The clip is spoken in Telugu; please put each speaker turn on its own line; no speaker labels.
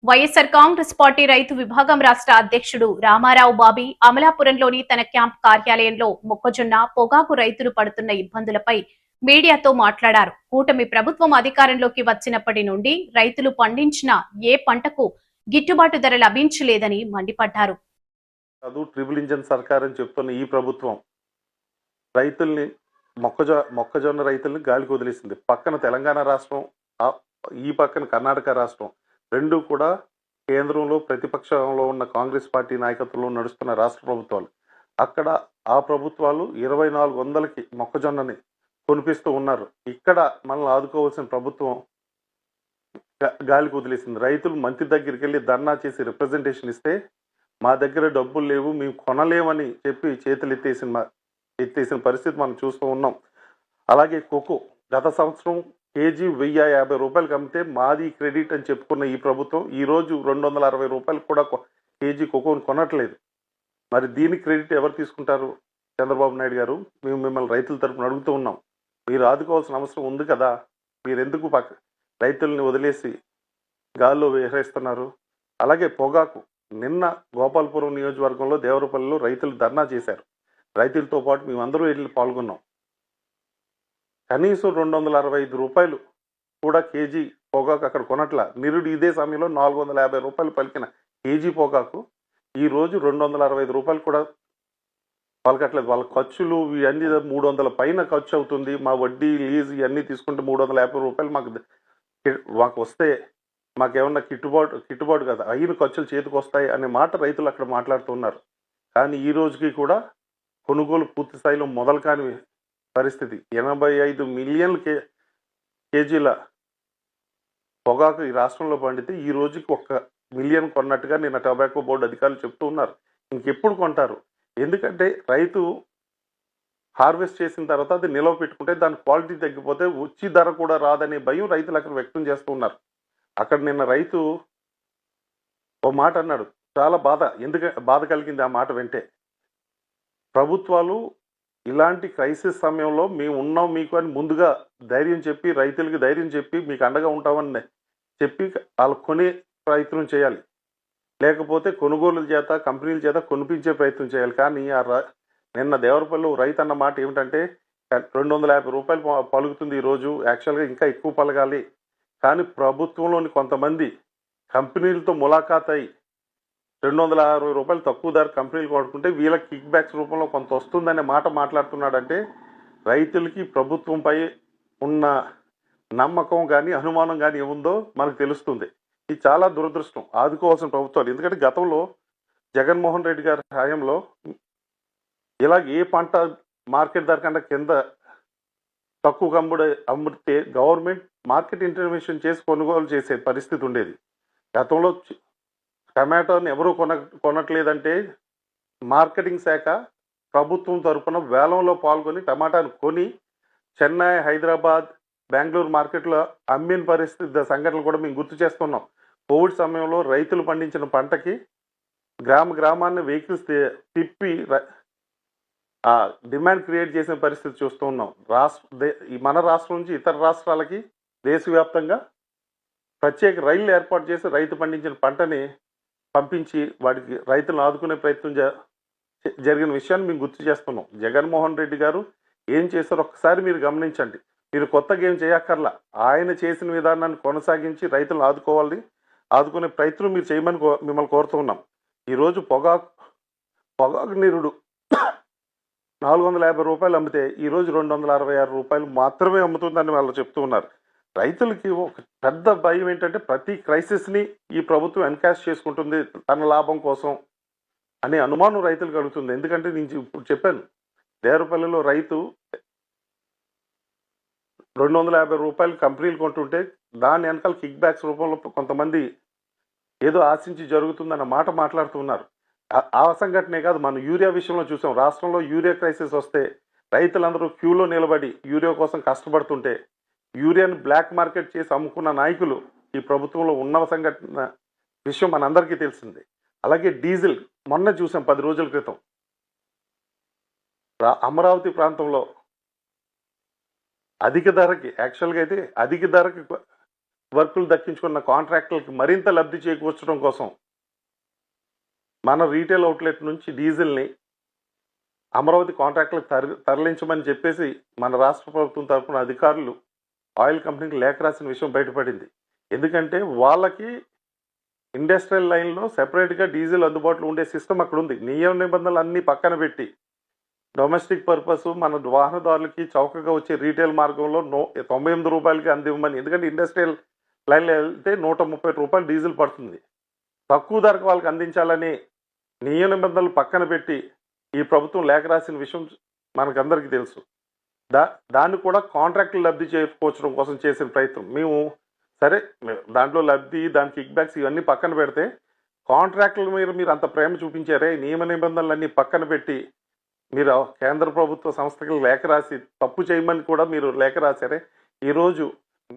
వైఎస్ఆర్ కాంగ్రెస్ పార్టీ రైతు విభాగం రాష్ట్ర అధ్యక్షుడు రామారావు బాబీ అమలాపురంలోని తన క్యాంప్ కార్యాలయంలో మొక్కజొన్న పొగాకు రైతులు పడుతున్న ఇబ్బందులపై మీడియాతో మాట్లాడారు. కూటమి ప్రభుత్వం అధికారంలోకి వచ్చినప్పటి నుండి రైతులు పండించిన ఏ పంటకు గిట్టుబాటు ధర లభించలేదని మండిపడ్డారు.
ట్రిపుల్ ఇంజన్ సర్కార్ అని చెప్తున్న ఈ ప్రభుత్వం రైతుల్ని మొక్కజొన్న రైతుల్ని గాలికి వదిలేసింది. పక్కన తెలంగాణ రాష్ట్రం, ఈ పక్కన కర్ణాటక రాష్ట్రం రెండు కూడా కేంద్రంలో ప్రతిపక్షంలో ఉన్న కాంగ్రెస్ పార్టీ నాయకత్వంలో నడుస్తున్న రాష్ట్ర ప్రభుత్వాలు. అక్కడ ఆ ప్రభుత్వాలు 2400కి మొక్కజొన్నని కొనిపిస్తూ ఉన్నారు. ఇక్కడ మనల్ని ఆదుకోవాల్సిన ప్రభుత్వం గాలికి వదిలేసింది. రైతులు మంత్రి దగ్గరికి వెళ్ళి ధర్నా చేసి రిప్రజెంటేషన్ ఇస్తే మా దగ్గర డబ్బులు లేవు, మేము కొనలేమని చెప్పి చేతులు ఎత్తేసిన పరిస్థితి మనం చూస్తూ ఉన్నాం. అలాగే కోకో గత సంవత్సరం కేజీ 1050 రూపాయలకి అమ్మితే మాది క్రెడిట్ అని చెప్పుకున్న ఈ ప్రభుత్వం ఈరోజు 260 రూపాయలు కూడా కేజీ కోకోని కొనట్లేదు. మరి దీని క్రెడిట్ ఎవరు తీసుకుంటారు? చంద్రబాబు నాయుడు గారు, మేము మిమ్మల్ని రైతుల తరపున అడుగుతూ ఉన్నాం. మీరు ఆదుకోవాల్సిన అవసరం ఉంది కదా, మీరెందుకు రైతుల్ని వదిలేసి గాల్లో విహరిస్తున్నారు? అలాగే పొగాకు నిన్న గోపాలపురం నియోజకవర్గంలో దేవరపల్లిలో రైతులు ధర్నా చేశారు. రైతులతో పాటు మేమందరూ వెళ్ళి పాల్గొన్నాం. కనీసం 265 రూపాయలు కూడా కేజీ పొగాకు అక్కడ కొనట్ల. నిరుడు ఇదే సమయంలో 450 రూపాయలు పలికిన కేజీ పొగాకు ఈరోజు 265 రూపాయలు కూడా పలకట్లేదు. వాళ్ళ ఖర్చులు ఇవన్నీ 300 పైన ఖర్చు అవుతుంది. మా వడ్డీ లీజ్ ఇవన్నీ తీసుకుంటే 350 రూపాయలు మాకు వస్తే మాకేమన్నా గిట్టుబాటు కదా, అయిన ఖర్చులు చేతికి వస్తాయి అనే మాట రైతులు అక్కడ మాట్లాడుతున్నారు. కానీ ఈ రోజుకి కూడా కొనుగోలు పూర్తి స్థాయిలో మొదలు కాని పరిస్థితి. 85 మిలియన్ల కేజీల పొగాకు ఈ రాష్ట్రంలో పండితే ఈ రోజుకి 1 మిలియన్ కొన్నట్టుగా నిన్న టొబాకో బోర్డు అధికారులు చెప్తూ ఉన్నారు. ఇంకెప్పుడు కొంటారు? ఎందుకంటే రైతు హార్వెస్ట్ చేసిన తర్వాత అది నిల్వ పెట్టుకుంటే దాని క్వాలిటీ తగ్గిపోతే వచ్చి ధర కూడా రాదనే భయం రైతులు అక్కడ వ్యక్తం చేస్తూ ఉన్నారు. అక్కడ నిన్న రైతు ఓ మాట అన్నాడు, చాలా బాధ కలిగింది ఆ మాట వింటే. ప్రభుత్వాలు ఇలాంటి క్రైసిస్ సమయంలో మేము ఉన్నాం మీకు అని ముందుగా ధైర్యం చెప్పి, రైతులకి ధైర్యం చెప్పి మీకు అండగా ఉంటామని చెప్పి వాళ్ళు కొనే ప్రయత్నం చేయాలి. లేకపోతే కొనుగోలు చేత కంపెనీల చేత కొనిపించే ప్రయత్నం చేయాలి. కానీ నిన్న దేవరపల్లి రైతు అన్న మాట ఏమిటంటే 250 రూపాయలు పలుకుతుంది ఈరోజు, యాక్చువల్గా ఇంకా ఎక్కువ పలగాలి. కానీ ప్రభుత్వంలోని కొంతమంది కంపెనీలతో ములాఖాత్ అయి 260 రూపాయలు తక్కువ ధర కంపెనీలు కొనుక్కుంటే వీళ్ళకి కిక్ బ్యాక్స్ రూపంలో కొంత వస్తుందనే మాట మాట్లాడుతున్నాడంటే రైతులకి ప్రభుత్వంపై ఉన్న నమ్మకం కానీ అనుమానం కానీ ఏముందో మనకు తెలుస్తుంది. ఇది చాలా దురదృష్టం. ఆదుకోవాల్సిన ప్రభుత్వాలు. ఎందుకంటే గతంలో జగన్మోహన్ రెడ్డి గారి హయాంలో ఇలాగ ఏ పంట మార్కెట్ ధర కన్నా కింద తక్కువ అమ్మితే గవర్నమెంట్ మార్కెట్ ఇంటర్వెన్షన్ చేసి కొనుగోలు చేసే పరిస్థితి ఉండేది. గతంలో టమాటోని ఎవరూ కొనట్లేదంటే మార్కెటింగ్ శాఖ ప్రభుత్వం తరఫున వేలంలో పాల్గొని టమాటాను కొని చెన్నై, హైదరాబాద్, బెంగళూరు మార్కెట్లో అమ్మిన పరిస్థితి సంఘటనలు కూడా మేము గుర్తు చేస్తున్నాం. కోవిడ్ సమయంలో రైతులు పండించిన పంటకి గ్రామాన్ని వెహికల్స్ తిప్పి డిమాండ్ క్రియేట్ చేసిన పరిస్థితి చూస్తూ ఉన్నాం. మన రాష్ట్రం నుంచి ఇతర రాష్ట్రాలకి దేశవ్యాప్తంగా ప్రత్యేక రైళ్లు ఏర్పాటు చేసి రైతు పండించిన పంటని పంపించి వాడికి రైతులను ఆదుకునే ప్రయత్నం జరిగిన విషయాన్ని మేము గుర్తు చేస్తున్నాం. జగన్మోహన్ రెడ్డి గారు ఏం చేశారో ఒక్కసారి మీరు గమనించండి. మీరు కొత్తగా ఏం చేయక్కర్లా. ఆయన చేసిన విధానాన్ని కొనసాగించి రైతులను ఆదుకునే ప్రయత్నం మీరు చేయమని మిమ్మల్ని కోరుతూ ఉన్నాం. ఈరోజు పొగాకు నిరుడు 450 రూపాయలు అమ్మితే ఈరోజు 266 రూపాయలు మాత్రమే అమ్ముతుందని వాళ్ళు చెప్తూ ఉన్నారు. రైతులకి ఒక పెద్ద భయం ఏంటంటే ప్రతి క్రైసిస్ని ఈ ప్రభుత్వం ఎన్కాష్ చేసుకుంటుంది తన లాభం కోసం అనే అనుమానం రైతులకు కలుగుతుంది. ఎందుకంటే నేను ఇప్పుడు చెప్పాను, దేవరపల్లిలో రైతు 250 రూపాయలు కంపెనీలు కొంటుంటే దాని వెనకాల కిక్ బ్యాక్స్ రూపంలో కొంతమంది ఏదో ఆశించి జరుగుతుందన్న మాట మాట్లాడుతున్నారు. ఆ సంఘటనే కాదు, మనం యూరియా విషయంలో చూసాం. రాష్ట్రంలో యూరియా క్రైసిస్ వస్తే రైతులందరూ క్యూలో నిలబడి యూరియా కోసం కష్టపడుతుంటే యూరియాను బ్లాక్ మార్కెట్ చేసి అమ్ముకున్న నాయకులు ఈ ప్రభుత్వంలో ఉన్న సంఘటన విషయం మనందరికీ తెలిసిందే. అలాగే డీజిల్ మొన్న చూసాం 10 రోజుల క్రితం అమరావతి ప్రాంతంలో అధిక ధరకి, యాక్చువల్గా అయితే అధిక ధరకి వర్కులు దక్కించుకున్న కాంట్రాక్టులకి మరింత లబ్ధి చేకూర్చడం కోసం మన రీటైల్ అవుట్లెట్ నుంచి డీజిల్ని అమరావతి కాంట్రాక్టులకు తరలించమని చెప్పేసి మన రాష్ట్ర ప్రభుత్వం తరఫున అధికారులు ఆయిల్ కంపెనీకి లేఖ రాసిన విషయం బయటపడింది. ఎందుకంటే వాళ్ళకి ఇండస్ట్రియల్ లైన్లో సెపరేట్గా డీజిల్ అందుబాటులో ఉండే సిస్టమ్ అక్కడ ఉంది. నియమ నిబంధనలు అన్నీ పక్కన పెట్టి డొమెస్టిక్ పర్పస్ మన వాహనదారులకి చౌకగా వచ్చే రీటైల్ మార్గంలో 98 రూపాయలకి అందివ్వమని. ఎందుకంటే ఇండస్ట్రియల్ లైన్లో వెళ్తే 130 రూపాయలు డీజిల్ పడుతుంది. తక్కువ ధరకు వాళ్ళకి అందించాలని నియమ నిబంధనలు పక్కన పెట్టి ఈ ప్రభుత్వం లేఖ రాసిన విషయం మనకందరికీ తెలుసు. దాన్ని కూడా కాంట్రాక్టులు లబ్ధి చేకూర్చడం కోసం చేసిన ప్రయత్నం. మేము సరే దాంట్లో లబ్ధి, దాని కిక్ బ్యాక్స్ ఇవన్నీ పక్కన పెడితే కాంట్రాక్టుల మీద మీరు అంత ప్రేమ చూపించారే, నియమ నిబంధనలన్నీ పక్కన పెట్టి మీరు కేంద్ర ప్రభుత్వ సంస్థకి లేఖ రాసి తప్పు చేయమని కూడా మీరు లేఖ రాశారే. ఈరోజు